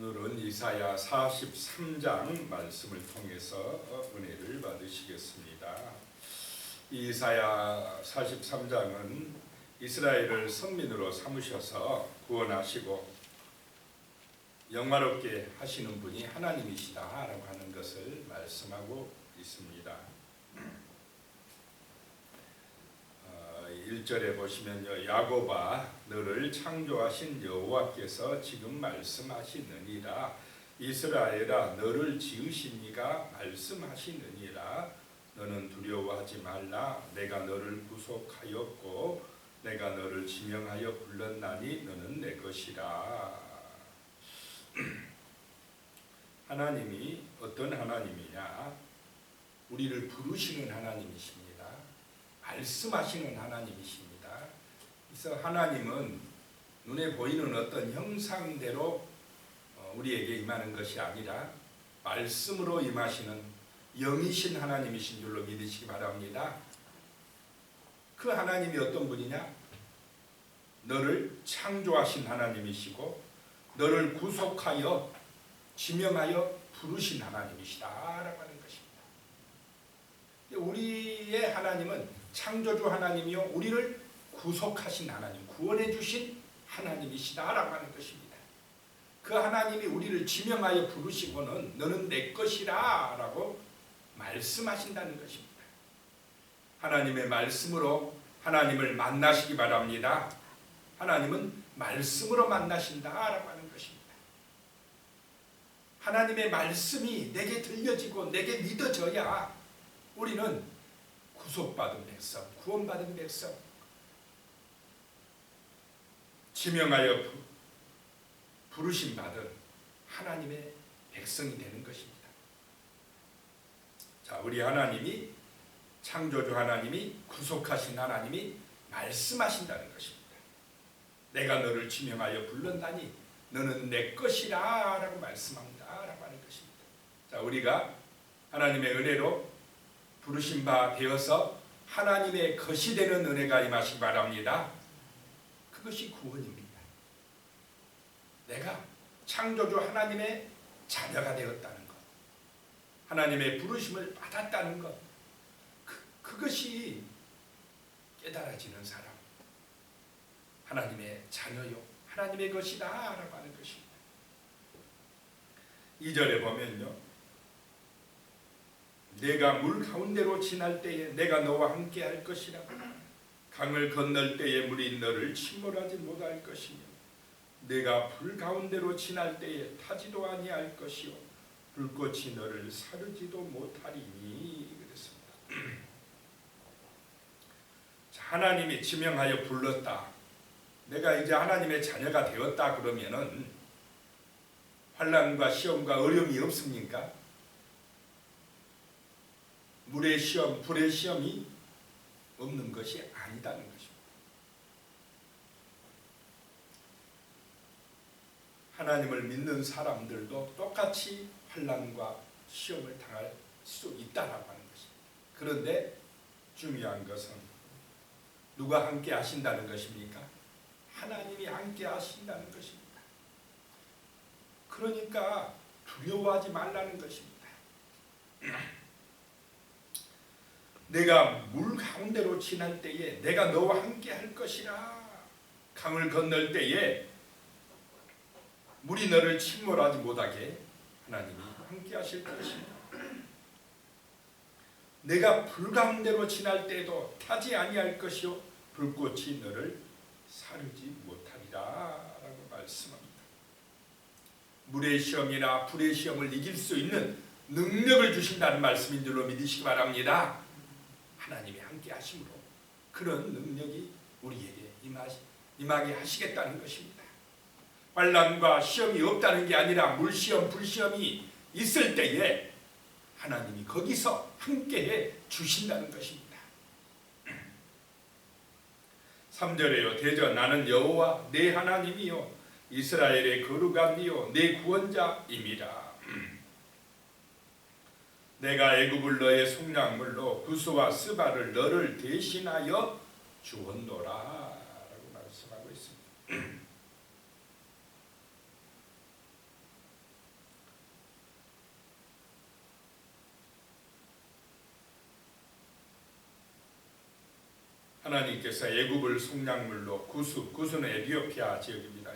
오늘은 이사야 43장 말씀을 통해서 은혜를 받으시겠습니다. 이사야 43장은 이스라엘을 선민으로 삼으셔서 구원하시고 영화롭게 하시는 분이 하나님이시다라고 하는 것을 말씀하고 있습니다. 1절에 보시면요, 야곱아 너를 창조하신 여호와께서 지금 말씀하시느니라. 이스라엘아 너를 지으신 이가 말씀하시느니라. 너는 두려워하지 말라. 내가 너를 구속하였고 내가 너를 지명하여 불렀나니 너는 내 것이라. 하나님이 어떤 하나님이냐? 우리를 부르시는 하나님이십니다. 말씀하시는 하나님이십니다. 그래서 하나님은 눈에 보이는 어떤 형상대로 우리에게 임하는 것이 아니라 말씀으로 임하시는 영이신 하나님이신 줄로 믿으시기 바랍니다. 그 하나님이 어떤 분이냐? 너를 창조하신 하나님이시고 너를 구속하여 지명하여 부르신 하나님이시다라고 하는 것입니다. 우리의 하나님은 창조주 하나님이요 우리를 구속하신 하나님, 구원해 주신 하나님이시다라고 하는 것입니다. 그 하나님이 우리를 지명하여 부르시고는 너는 내 것이라 라고 말씀하신다는 것입니다. 하나님의 말씀으로 하나님을 만나시기 바랍니다. 하나님은 말씀으로 만나신다라고 하는 것입니다. 하나님의 말씀이 내게 들려지고 내게 믿어져야 우리는 구속받은 백성, 구원받은 백성, 지명하여 부르심 받은 하나님의 백성이 되는 것입니다. 자, 우리 하나님이 창조주 하나님이 구속하신 하나님이 말씀하신다는 것입니다. 내가 너를 지명하여 불렀나니 너는 내 것이라 라고 말씀합니다 라고 하는 것입니다. 자, 우리가 하나님의 은혜로 부르신 바 되어서 하나님의 것이 되는 은혜가 임하시기 바랍니다. 그것이 구원입니다. 내가 창조주 하나님의 자녀가 되었다는 것, 하나님의 부르심을 받았다는 것, 그것이 깨달아지는 사람, 하나님의 자녀요 하나님의 것이다 라고 하는 것입니다. 2절에 보면요, 내가 물 가운데로 지날 때에 내가 너와 함께 할 것이라. 강을 건널 때에 물이 너를 침몰하지 못할 것이며 내가 불 가운데로 지날 때에 타지도 아니할 것이요 불꽃이 너를 사르지도 못하리니. 그랬습니다. 하나님이 지명하여 불렀다. 내가 이제 하나님의 자녀가 되었다 그러면은 환난과 시험과 어려움이 없습니까? 물의 시험, 불의 시험이 없는 것이 아니다는 것입니다. 하나님을 믿는 사람들도 똑같이 환난과 시험을 당할 수 있다라고 하는 것입니다. 그런데 중요한 것은 누가 함께 하신다는 것입니까? 하나님이 함께 하신다는 것입니다. 그러니까 두려워하지 말라는 것입니다. 내가 물 가운데로 지날 때에 내가 너와 함께 할 것이라. 강을 건널 때에 물이 너를 침몰하지 못하게 하나님이 함께 하실 것입니다. 내가 불 가운데로 지날 때에도 타지 아니할 것이요 불꽃이 너를 사르지 못하리라 라고 말씀합니다. 물의 시험이나 불의 시험을 이길 수 있는 능력을 주신다는 말씀인 줄로 믿으시기 바랍니다. 하나님이 함께 하심으로 그런 능력이 우리에게 임하게 하시겠다는 것입니다. 환난과 시험이 없다는 게 아니라 물시험, 불시험이 있을 때에 하나님이 거기서 함께해 주신다는 것입니다. 3절에요. 대저 나는 여호와 내 하나님이요 이스라엘의 거룩함이요 내 구원자임이라. 내가 애굽을 너의 속량물로 구스와 스바를 너를 대신하여 주었노라 라고 말씀하고 있습니다. 하나님께서 애굽을 속량물로 구수는 에티오피아 지역입니다.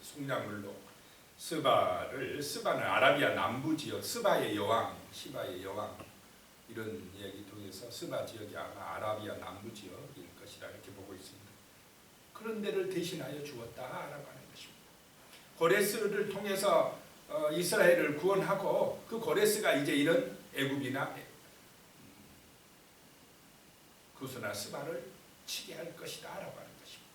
속량물로 스바는 아라비아 남부 지역, 시바의 여왕 이런 얘기 통해서 스바 지역이 아마 아라비아 남부 지역일 것이라 이렇게 보고 있습니다. 그런 데를 대신하여 주었다라고 하는 것입니다. 고레스를 통해서 이스라엘을 구원하고 그 고레스가 이제 이런 애굽이나 구스나 스바를 치게 할 것이다 라고 하는 것입니다.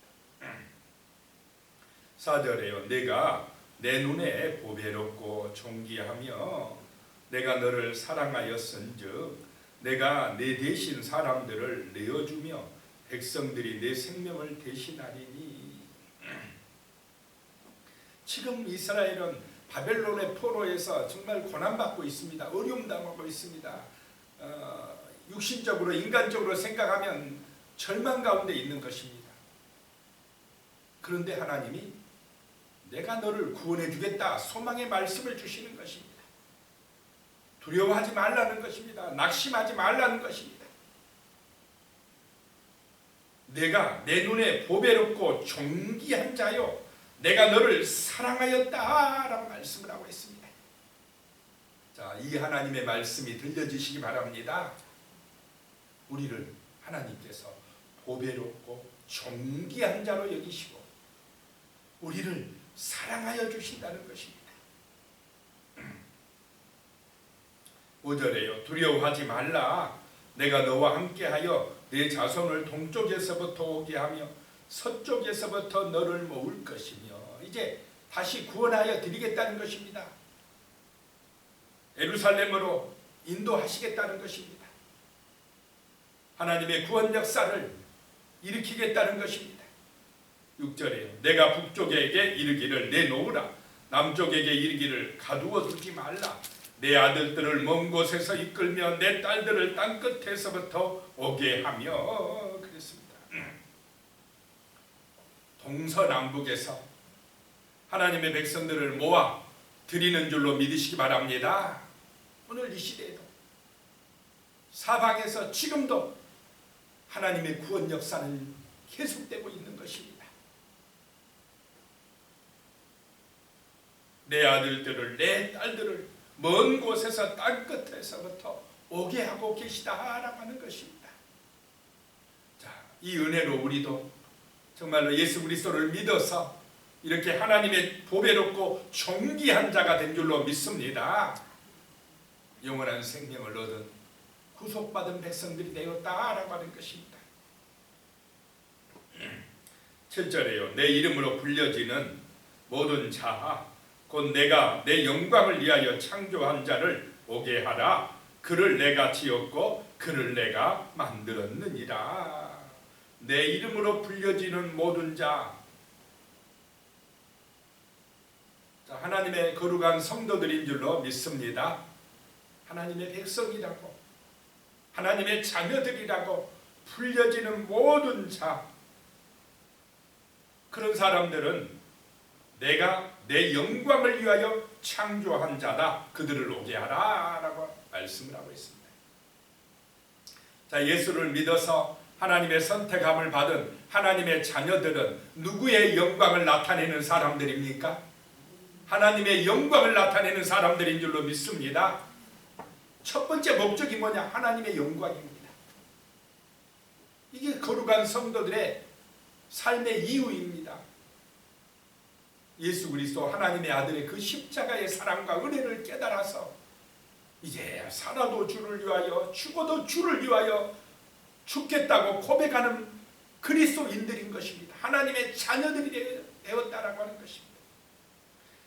4절에요. 내가 내 눈에 보배롭고 존귀하며 내가 너를 사랑하였은즉 내가 내 대신 사람들을 내어주며 백성들이 내 생명을 대신하리니. 지금 이스라엘은 바벨론의 포로에서 정말 고난받고 있습니다. 어려움 당하고 있습니다. 육신적으로 인간적으로 생각하면 절망 가운데 있는 것입니다. 그런데 하나님이 내가 너를 구원해 주겠다 소망의 말씀을 주시는 것입니다. 두려워하지 말라는 것입니다. 낙심하지 말라는 것입니다. 내가 내 눈에 보배롭고 존귀한 자요 내가 너를 사랑하였다 라고 말씀을 하고 있습니다. 자, 이 하나님의 말씀이 들려지시기 바랍니다. 우리를 하나님께서 보배롭고 존귀한 자로 여기시고 우리를 사랑하여 주신다는 것입니다. 5절에요. 두려워하지 말라. 내가 너와 함께하여 내 자손을 동쪽에서부터 오게 하며 서쪽에서부터 너를 모을 것이며. 이제 다시 구원하여 드리겠다는 것입니다. 예루살렘으로 인도하시겠다는 것입니다. 하나님의 구원 역사를 일으키겠다는 것입니다. 6절에요. 내가 북쪽에게 이르기를 내놓으라. 남쪽에게 이르기를 가두어 두지 말라. 내 아들들을 먼 곳에서 이끌며 내 딸들을 땅끝에서부터 오게 하며. 그랬습니다. 동서남북에서 하나님의 백성들을 모아 드리는 줄로 믿으시기 바랍니다. 오늘 이 시대에도 사방에서 지금도 하나님의 구원 역사는 계속되고 있는 것입니다. 내 아들들을 내 딸들을 먼 곳에서 땅끝에서부터 오게 하고 계시다라고 하는 것입니다. 자, 이 은혜로 우리도 정말로 예수 그리스도를 믿어서 이렇게 하나님의 보배롭고 존귀한 자가 된 줄로 믿습니다. 영원한 생명을 얻은 구속받은 백성들이 되었다라고 하는 것입니다. 7절에요. 내 이름으로 불려지는 모든 자 곧 내가 내 영광을 위하여 창조한 자를 오게 하라. 그를 내가 지었고 그를 내가 만들었느니라. 내 이름으로 불려지는 모든 자. 하나님의 거룩한 성도들인 줄로 믿습니다. 하나님의 백성이라고 하나님의 자녀들이라고 불려지는 모든 자, 그런 사람들은 내가 내 영광을 위하여 창조한 자다. 그들을 오게 하라 라고 말씀을 하고 있습니다. 자, 예수를 믿어서 하나님의 선택함을 받은 하나님의 자녀들은 누구의 영광을 나타내는 사람들입니까? 하나님의 영광을 나타내는 사람들인 줄로 믿습니다. 첫 번째 목적이 뭐냐? 하나님의 영광입니다. 이게 거룩한 성도들의 삶의 이유입니다. 예수 그리스도 하나님의 아들의 그 십자가의 사랑과 은혜를 깨달아서 이제 살아도 주를 위하여 죽어도 주를 위하여 죽겠다고 고백하는 그리스도인들인 것입니다. 하나님의 자녀들이 되었다라고 하는 것입니다.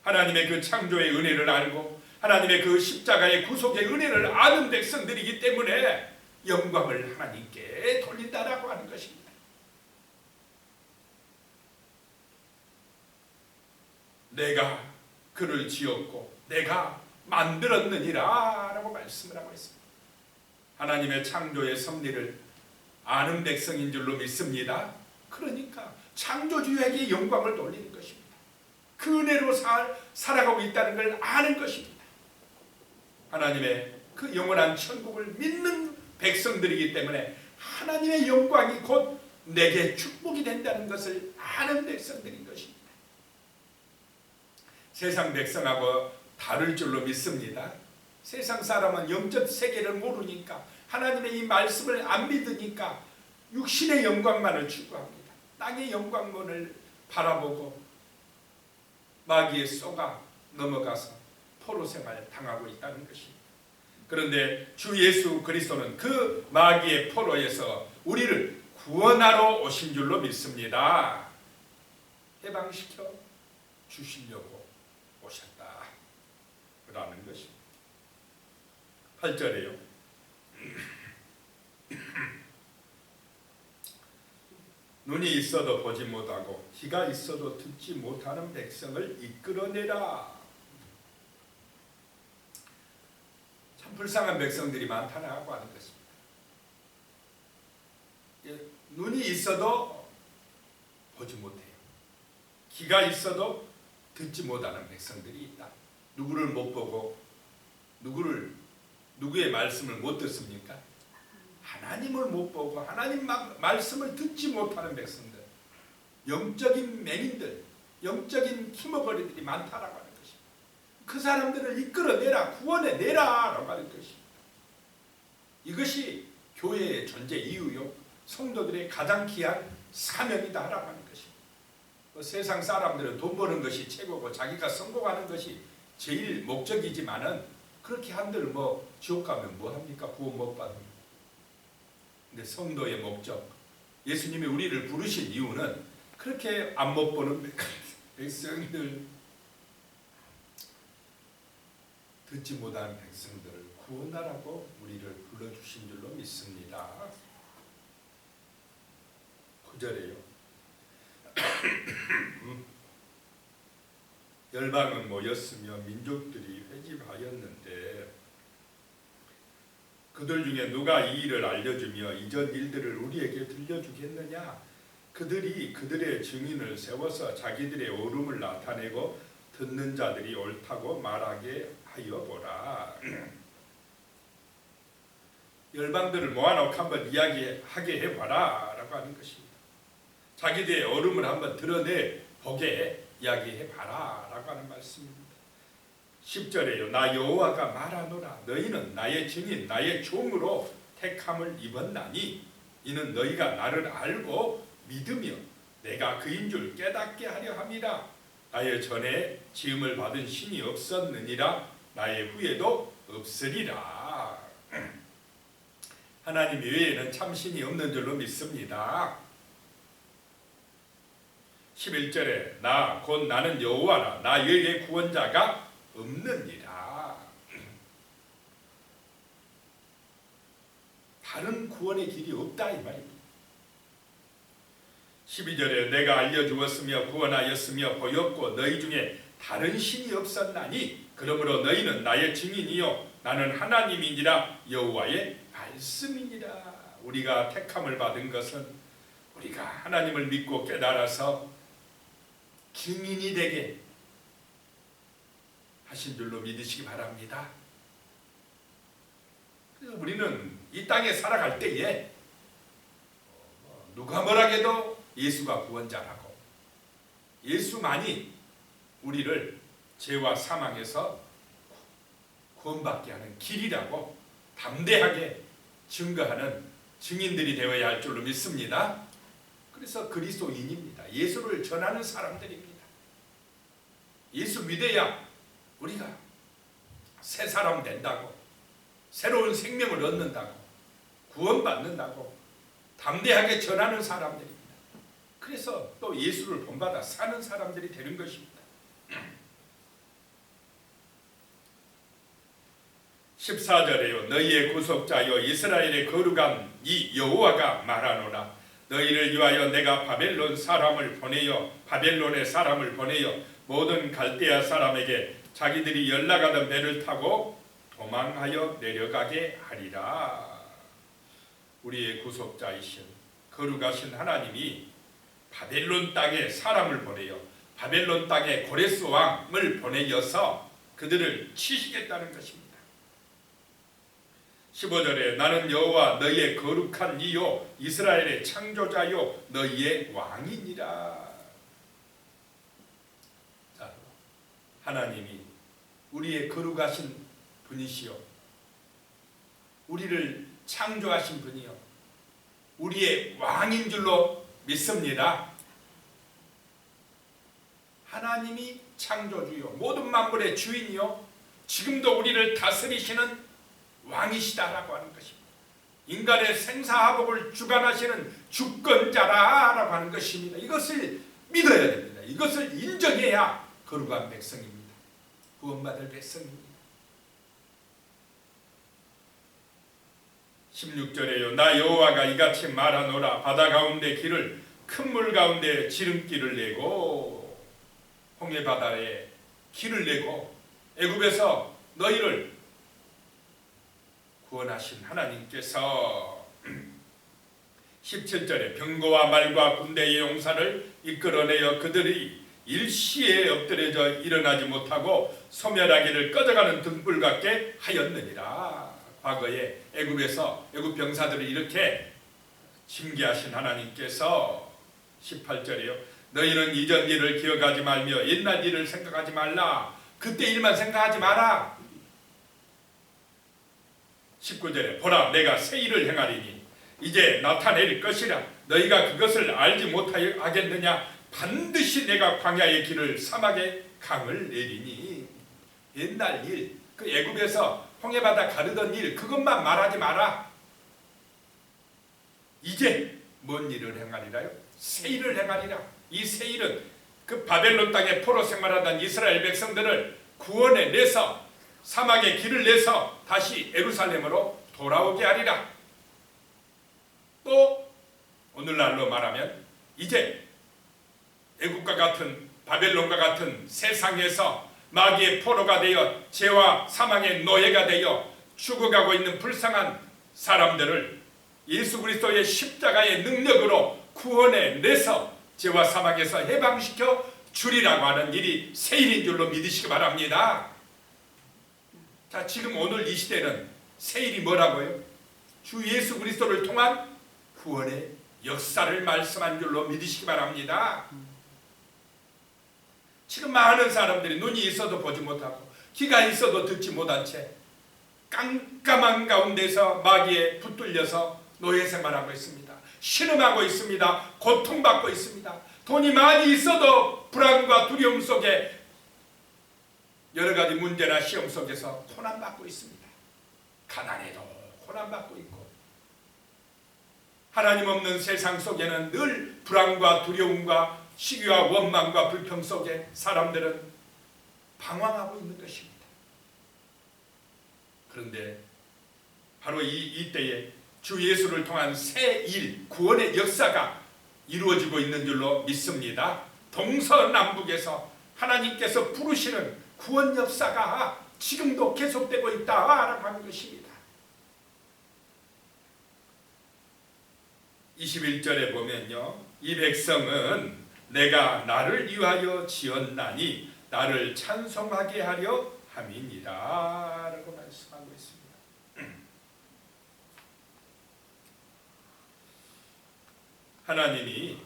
하나님의 그 창조의 은혜를 알고 하나님의 그 십자가의 구속의 은혜를 아는 백성들이기 때문에 영광을 하나님께 돌린다라고 하는 것입니다. 내가 그를 지었고 내가 만들었느니라 라고 말씀을 하고 있습니다. 하나님의 창조의 섭리를 아는 백성인 줄로 믿습니다. 그러니까 창조주에게 영광을 돌리는 것입니다. 그 은혜로 살아가고 있다는 걸 아는 것입니다. 하나님의 그 영원한 천국을 믿는 백성들이기 때문에 하나님의 영광이 곧 내게 축복이 된다는 것을 아는 백성들인 것입니다. 세상 백성하고 다를 줄로 믿습니다. 세상 사람은 영적 세계를 모르니까, 하나님의 이 말씀을 안 믿으니까 육신의 영광만을 추구합니다. 땅의 영광만을 바라보고 마귀에 쏘가 넘어가서 포로 생활 당하고 있다는 것입니다. 그런데 주 예수 그리스도는 그 마귀의 포로에서 우리를 구원하러 오신 줄로 믿습니다. 해방시켜 주시려고 오셨다 라는 것입니다. 8절에요. 눈이 있어도 보지 못하고 귀가 있어도 듣지 못하는 백성을 이끌어내라. 참 불쌍한 백성들이 많다라고 하는 것입니다. 눈이 있어도 보지 못해요. 귀가 있어도 듣지 못하는 백성들이 있다. 누구를 못 보고 누구의 말씀을 못 듣습니까? 하나님을 못 보고 하나님 말씀을 듣지 못하는 백성들, 영적인 맹인들, 영적인 키머거리들이 많다라고 하는 것입니다. 그 사람들을 이끌어내라, 구원해내라 라고 하는 것입니다. 이것이 교회의 존재 이유요, 성도들의 가장 귀한 사명이다 라고 하는 것입니다. 세상 사람들은 돈 버는 것이 최고고 자기가 성공하는 것이 제일 목적이지만은, 그렇게 한들 지옥 가면 뭐합니까? 구원 못 받습니다. 근데 성도의 목적, 예수님이 우리를 부르신 이유는 그렇게 안 못 보는 백성들, 듣지 못한 백성들을 구원하라고 우리를 불러주신 줄로 믿습니다. 9절에요. 열방은 모였으며 민족들이 회집하였는데 그들 중에 누가 이 일을 알려주며 이전 일들을 우리에게 들려주겠느냐? 그들이 그들의 증인을 세워서 자기들의 옳음을 나타내고 듣는 자들이 옳다고 말하게 하여 보라. 열방들을 모아놓고 한번 이야기하게 해봐라 라고 하는 것입니다. 자기들의 옳음을 한번 드러내 보게 이야기해봐라 라고 하는 말씀입니다. 10절에요. 나 여호와가 말하노라. 너희는 나의 증인 나의 종으로 택함을 입었나니 이는 너희가 나를 알고 믿으며 내가 그인 줄 깨닫게 하려 함이라. 나의 전에 지음을 받은 신이 없었느니라. 나의 후에도 없으리라. 하나님 외에는 참 신이 없는 줄로 믿습니다. 11절에 나 곧 나는 여호와라. 나 외에 구원자가 없느니라. 다른 구원의 길이 없다 이 말입니다. 12절에 내가 알려주었으며 구원하였으며 보였고 너희 중에 다른 신이 없었나니 그러므로 너희는 나의 증인이요 나는 하나님이니라. 여호와의 말씀이니라. 우리가 택함을 받은 것은 우리가 하나님을 믿고 깨달아서 증인이 되게 하신 줄로 믿으시기 바랍니다. 그래서 우리는 이 땅에 살아갈 때에 누가 뭐라 해도 예수가 구원자라고, 예수만이 우리를 죄와 사망에서 구원받게 하는 길이라고 담대하게 증거하는 증인들이 되어야 할 줄로 믿습니다. 그래서 그리스도인입니다. 예수를 전하는 사람들입니다. 예수 믿어야 우리가 새 사람 된다고, 새로운 생명을 얻는다고, 구원받는다고 담대하게 전하는 사람들입니다. 그래서 또 예수를 본받아 사는 사람들이 되는 것입니다. 14절에요. 너희의 구속자여 이스라엘의 거룩한 이 여호와가 말하노라. 너희를 위하여 내가 바벨론의 사람을 보내어 모든 갈대아 사람에게 자기들이 연락하던 배를 타고 도망하여 내려가게 하리라. 우리의 구속자이신 거룩하신 하나님이 바벨론 땅에 사람을 보내어 바벨론 땅에 고레스 왕을 보내어서 그들을 치시겠다는 것입니다. 15절에 나는 여호와 너희의 거룩한 이요 이스라엘의 창조자요 너희의 왕이니라. 자, 하나님이 우리의 거룩하신 분이시요 우리를 창조하신 분이요 우리의 왕인 줄로 믿습니다. 하나님이 창조주요 모든 만물의 주인이요 지금도 우리를 다스리시는 왕이시다라고 하는 것입니다. 인간의 생사화복을 주관하시는 주권자라고 하는 것입니다. 이것을 믿어야 됩니다. 이것을 인정해야 거룩한 백성입니다. 구원받을 백성입니다. 16절에요. 나 여호와가 이같이 말하노라. 바다 가운데 길을 큰 물 가운데 지름길을 내고 홍해 바다에 길을 내고 애굽에서 너희를 구원하신 하나님께서 17절에 병거와 말과 군대의 용사를 이끌어내어 그들이 일시에 엎드려져 일어나지 못하고 소멸하기를 꺼져가는 등불 같게 하였느니라. 과거에 애굽에서 애굽 병사들을 이렇게 징계하신 하나님께서 18절이요. 너희는 이전 일을 기억하지 말며 옛날 일을 생각하지 말라. 그때 일만 생각하지 마라. 19절에 보라 내가 새 일을 행하리니 이제 나타낼 것이라. 너희가 그것을 알지 못하겠느냐. 반드시 내가 광야의 길을 사막의 강을 내리니. 옛날 일, 그 애굽에서 홍해바다 가르던 일 그것만 말하지 마라. 이제 뭔 일을 행하리라요? 새 일을 행하리라. 이 새 일은 그 바벨론 땅에 포로 생활하던 이스라엘 백성들을 구원해 내서 사막의 길을 내서 다시 예루살렘으로 돌아오게 하리라. 또 오늘날로 말하면 이제 애국과 같은 바벨론과 같은 세상에서 마귀의 포로가 되어 죄와 사망의 노예가 되어 죽어가고 있는 불쌍한 사람들을 예수 그리스도의 십자가의 능력으로 구원해 내서 죄와 사망에서 해방시켜 주리라고 하는 일이 새 일인 줄로 믿으시기 바랍니다. 자, 지금 오늘 이 시대는 새 일이 뭐라고요? 주 예수 그리스도를 통한 구원의 역사를 말씀한 줄로 믿으시기 바랍니다. 지금 많은 사람들이 눈이 있어도 보지 못하고 귀가 있어도 듣지 못한 채 깜깜한 가운데서 마귀에 붙들려서 노예 생활하고 있습니다. 신음하고 있습니다. 고통받고 있습니다. 돈이 많이 있어도 불안과 두려움 속에 여러 가지 문제나 시험 속에서 고난받고 있습니다. 가난해도 고난받고 있고 하나님 없는 세상 속에는 늘 불안과 두려움과 시기와 원망과 불평 속에 사람들은 방황하고 있는 것입니다. 그런데 바로 이때에 주 예수를 통한 새 일, 구원의 역사가 이루어지고 있는 줄로 믿습니다. 동서남북에서 하나님께서 부르시는 구원 역사가 지금도 계속되고 있다라고 하는 것입니다. 21절에 보면요. 이 백성은 내가 나를 위하여 지었나니 나를 찬송하게 하려 함이니라 라고 말씀하고 있습니다. 하나님이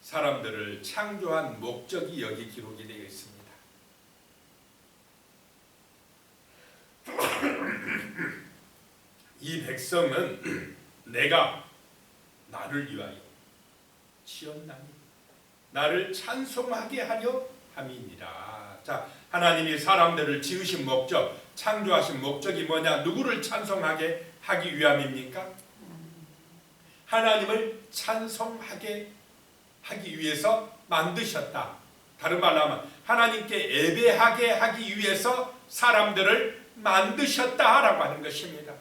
사람들을 창조한 목적이 여기 기록이 되어 있습니다. 이 백성은 내가 나를 위하여 지었나니 나를 찬송하게 하려 함이니라. 자, 하나님이 사람들을 지으신 목적, 창조하신 목적이 뭐냐? 누구를 찬송하게 하기 위함입니까? 하나님을 찬송하게 하기 위해서 만드셨다. 다른 말로 하면 하나님께 예배하게 하기 위해서 사람들을 만드셨다라고 하는 것입니다.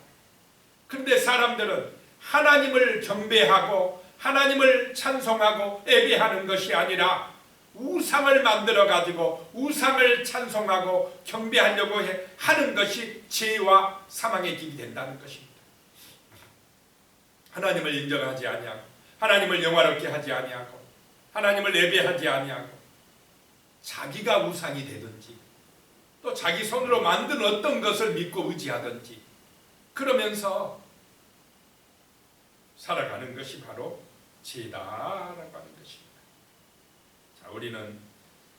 그런데 사람들은 하나님을 경배하고 하나님을 찬송하고 예배하는 것이 아니라 우상을 만들어 가지고 우상을 찬송하고 경배하려고 하는 것이 죄와 사망의 길이 된다는 것입니다. 하나님을 인정하지 아니하고 하나님을 영화롭게 하지 아니하고 하나님을 예배하지 아니하고 자기가 우상이 되든지 또 자기 손으로 만든 어떤 것을 믿고 의지하든지 그러면서 살아가는 것이 바로 죄다라고 하는 것입니다. 자, 우리는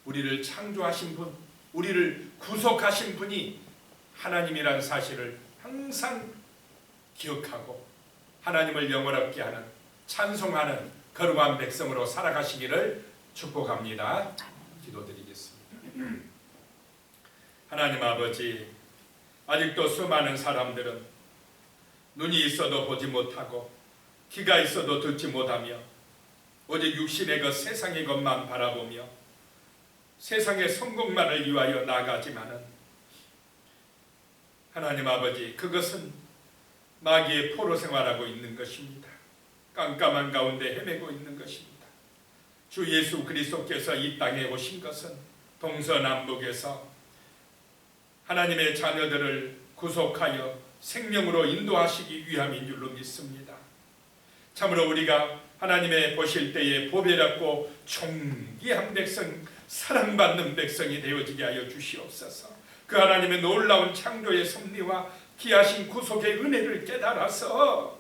우리를 창조하신 분, 우리를 구속하신 분이 하나님이란 사실을 항상 기억하고 하나님을 영원롭게 하는, 찬송하는 거룩한 백성으로 살아가시기를 축복합니다. 기도드리겠습니다. 하나님 아버지, 아직도 수많은 사람들은 눈이 있어도 보지 못하고 귀가 있어도 듣지 못하며 오직 육신의 것, 세상의 것만 바라보며 세상의 성공만을 위하여 나가지만은 하나님 아버지, 그것은 마귀의 포로 생활하고 있는 것입니다. 깜깜한 가운데 헤매고 있는 것입니다. 주 예수 그리스도께서 이 땅에 오신 것은 동서남북에서 하나님의 자녀들을 구속하여 생명으로 인도하시기 위함인 줄로 믿습니다. 참으로 우리가 하나님의 보실 때에 보배롭고 존귀한 백성, 사랑받는 백성이 되어지게 하여 주시옵소서. 그 하나님의 놀라운 창조의 섭리와 귀하신 구속의 은혜를 깨달아서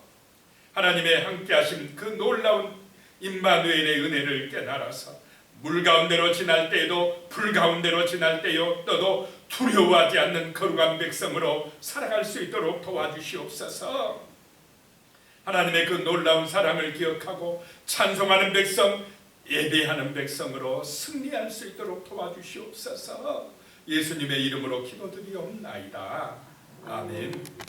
하나님의 함께하신 그 놀라운 임마누엘의 은혜를 깨달아서 물 가운데로 지날 때에도 불 가운데로 지날 때여도 두려워하지 않는 거룩한 백성으로 살아갈 수 있도록 도와주시옵소서. 하나님의 그 놀라운 사랑을 기억하고 찬송하는 백성, 예배하는 백성으로 승리할 수 있도록 도와주시옵소서. 예수님의 이름으로 기도드리옵나이다. 아멘.